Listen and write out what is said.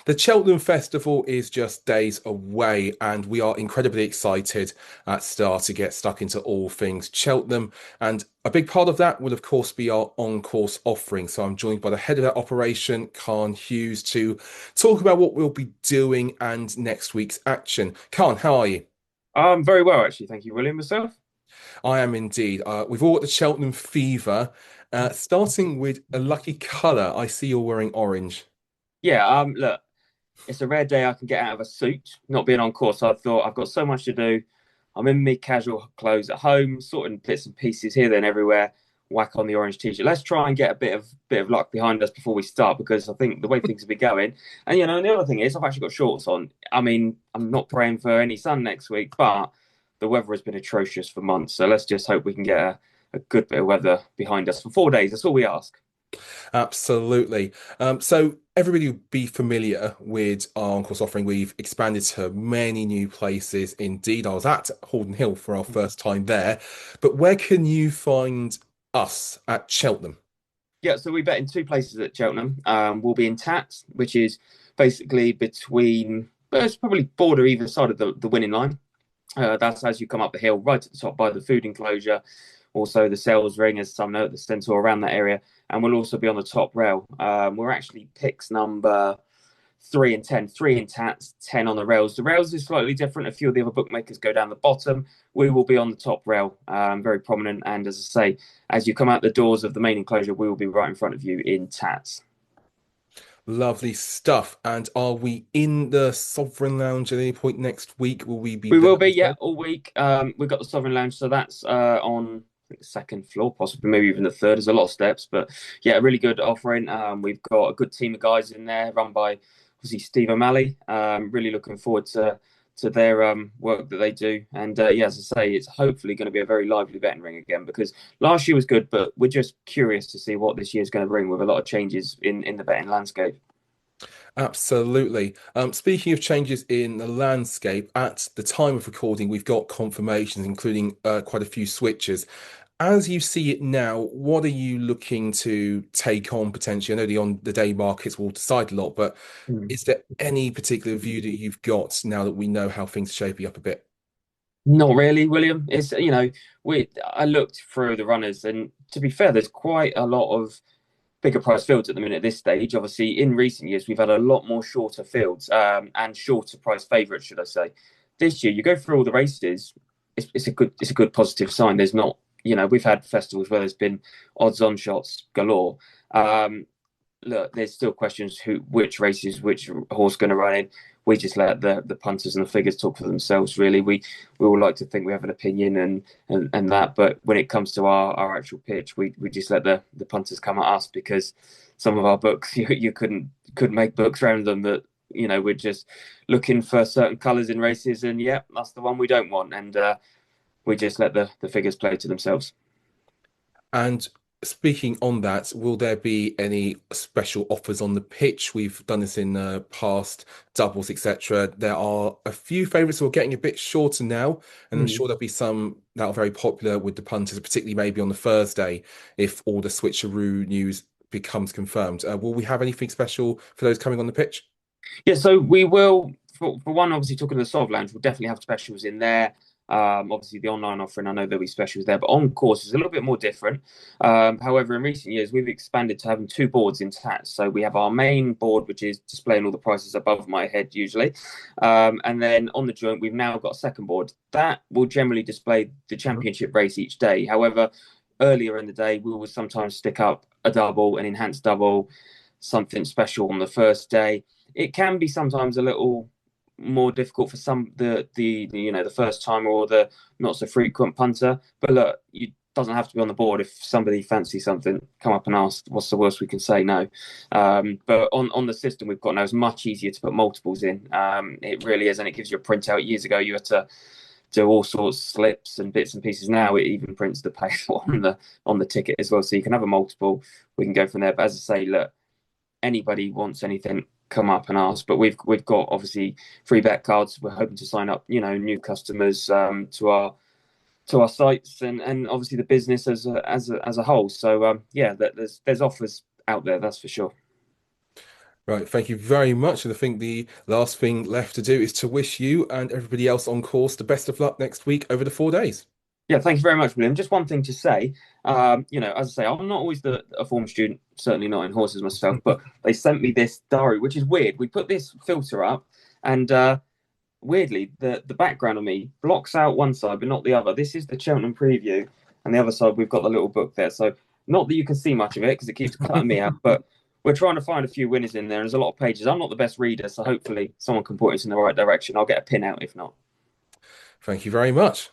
The Cheltenham Festival is just days away, and we are incredibly excited at Star to get stuck into all things Cheltenham. And a big part of that will, of course, be our on-course offering. So I'm joined by the head of that operation, Kaan Hughes, to talk about what we'll be doing and next week's action. Kaan, how are you? Very well, actually. Thank you, William. Yourself? I am indeed. We've all got the Cheltenham fever. Starting with a lucky colour, I see you're wearing orange. Yeah, look, it's a rare day I can get out of a suit, not being on course. I thought I've got so much to do. I'm in mid casual clothes at home, sorting bits and pieces here, then everywhere. Whack on the orange t-shirt. Let's try and get a bit of luck behind us before we start, because I think the way things have been going, and and the other thing is I've actually got shorts on. I mean, I'm not praying for any sun next week, but the weather has been atrocious for months. So let's just hope we can get a good bit of weather behind us for 4 days. That's all we ask. Absolutely. So everybody will be familiar with our on-course offering. We've expanded to many new places. Indeed, I was at Horden Hill for our first time there. But where can you find us at Cheltenham? Yeah, so we bet in two places at Cheltenham. We'll be in Tats, which is basically between, well, it's probably border either side of the winning line. That's as you come up the hill, right at the top by the food enclosure, also the sales ring, as some know, at the centre around that area. And we'll also be on the top rail. We're actually picks number 3 and 10, three in Tats, 10 on the rails. The rails is slightly different. A few of the other bookmakers go down the bottom. We will be on the top rail, very prominent. And as I say, as you come out the doors of the main enclosure, we will be right in front of you in Tats. Lovely stuff. And are we in the Sovereign Lounge at any point next week? Will we be We there will be, as yeah, well? all week. We've got the Sovereign Lounge, so that's on I think the second floor, possibly maybe even the third. There's a lot of steps, but yeah, a really good offering. We've got a good team of guys in there, run by obviously Steve O'Malley. Really looking forward to their work that they do. And yeah, as I say, it's hopefully going to be a very lively betting ring again, because last year was good, but we're just curious to see what this year's going to bring with a lot of changes in the betting landscape. Absolutely. Speaking of changes in the landscape, at the time of recording, we've got confirmations, including quite a few switches. As you see it now, what are you looking to take on potentially? I know the on the day markets will decide a lot, but is there any particular view that you've got now that we know how things are shaping up a bit? Not really, William. It's we I looked through the runners, and to be fair, there's quite a lot of bigger price fields at the minute at this stage. Obviously, in recent years, we've had a lot more shorter fields, and shorter price favourites, should I say. This year, you go through all the races, it's a good positive sign. There's not, we've had festivals where there's been odds on shots galore. Look, there's still questions which races, which horse going to run in. We just let the punters and the figures talk for themselves. Really, we all like to think we have an opinion and that, but when it comes to our actual pitch, we just let the punters come at us, because some of our books you couldn't make books around them, that we're just looking for certain colours in races, and yeah, that's the one we don't want, and we just let the figures play to themselves. And speaking on that, will there be any special offers on the pitch? We've done this in past doubles, etc. There are a few favourites who are getting a bit shorter now, and I'm sure there'll be some that are very popular with the punters, particularly maybe on the Thursday if all the switcheroo news becomes confirmed. Will we have anything special for those coming on the pitch? Yeah, so we will, for one, obviously talking to the Sov Lounge, we'll definitely have specials in there. Obviously, the online offering, I know there'll be specials there, but on course is a little bit more different. However, in recent years, we've expanded to having two boards in TATS. So we have our main board, which is displaying all the prices above my head usually. And then on the joint, we've now got a second board that will generally display the championship race each day. However, earlier in the day, we will sometimes stick up a double, an enhanced double, something special on the first day. It can be sometimes a little more difficult for some the first timer or the not so frequent punter. But look, it doesn't have to be on the board. If somebody fancies something, come up and ask. What's the worst we can say? No. But on the system we've got now, it's much easier to put multiples in. It really is, and it gives you a printout. Years ago, you had to do all sorts of slips and bits and pieces. Now it even prints the pay on the ticket as well, so you can have a multiple. We can go from there. But as I say, look, anybody wants anything, come up and ask. But we've got obviously free bet cards. We're hoping to sign up, new customers to our sites, and obviously the business as a whole. So yeah, there's offers out there, that's for sure. Right, thank you very much. And I think the last thing left to do is to wish you and everybody else on course the best of luck next week over the 4 days. Yeah, thank you very much, William. Just one thing to say, as I say, I'm not always a former student, certainly not in horses myself, but they sent me this diary, which is weird. We put this filter up, and weirdly, the background of me blocks out one side, but not the other. This is the Cheltenham preview, and the other side we've got the little book there. So not that you can see much of it because it keeps cutting me out, but we're trying to find a few winners in there. There's a lot of pages. I'm not the best reader, so hopefully someone can point us in the right direction. I'll get a pin out if not. Thank you very much.